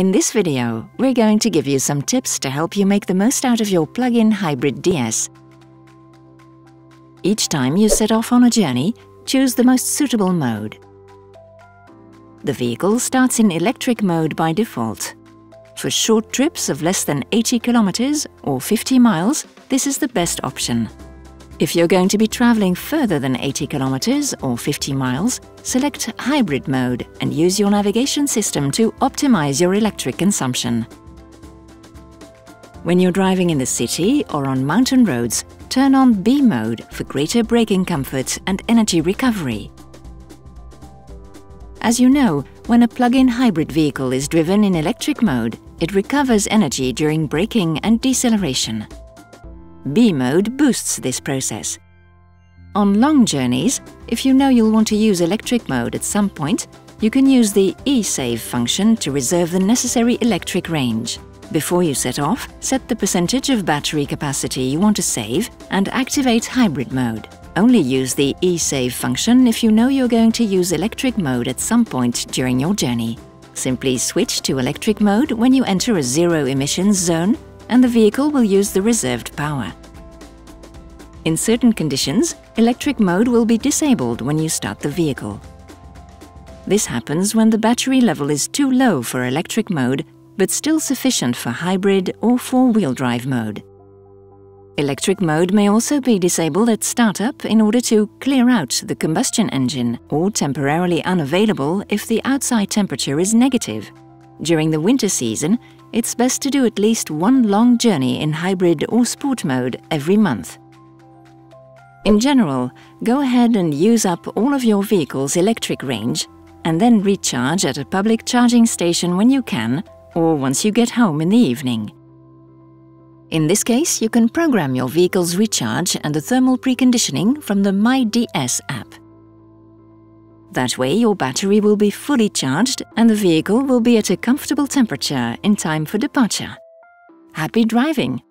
In this video, we're going to give you some tips to help you make the most out of your plug-in hybrid DS. Each time you set off on a journey, choose the most suitable mode. The vehicle starts in electric mode by default. For short trips of less than 80 kilometers or 50 miles, this is the best option. If you're going to be traveling further than 80 kilometers or 50 miles, select hybrid mode and use your navigation system to optimize your electric consumption. When you're driving in the city or on mountain roads, turn on B mode for greater braking comfort and energy recovery. As you know, when a plug-in hybrid vehicle is driven in electric mode, it recovers energy during braking and deceleration. B mode boosts this process. On long journeys, if you know you'll want to use electric mode at some point, you can use the e-save function to reserve the necessary electric range. Before you set off, set the percentage of battery capacity you want to save and activate hybrid mode. Only use the e-save function if you know you're going to use electric mode at some point during your journey. Simply switch to electric mode when you enter a zero-emissions zone, and the vehicle will use the reserved power. In certain conditions, electric mode will be disabled when you start the vehicle. This happens when the battery level is too low for electric mode, but still sufficient for hybrid or four-wheel drive mode. Electric mode may also be disabled at startup in order to clear out the combustion engine, or temporarily unavailable if the outside temperature is negative. During the winter season, it's best to do at least one long journey in hybrid or sport mode every month. In general, go ahead and use up all of your vehicle's electric range and then recharge at a public charging station when you can, or once you get home in the evening. In this case, you can program your vehicle's recharge and the thermal preconditioning from the My DS app. That way, your battery will be fully charged and the vehicle will be at a comfortable temperature in time for departure. Happy driving!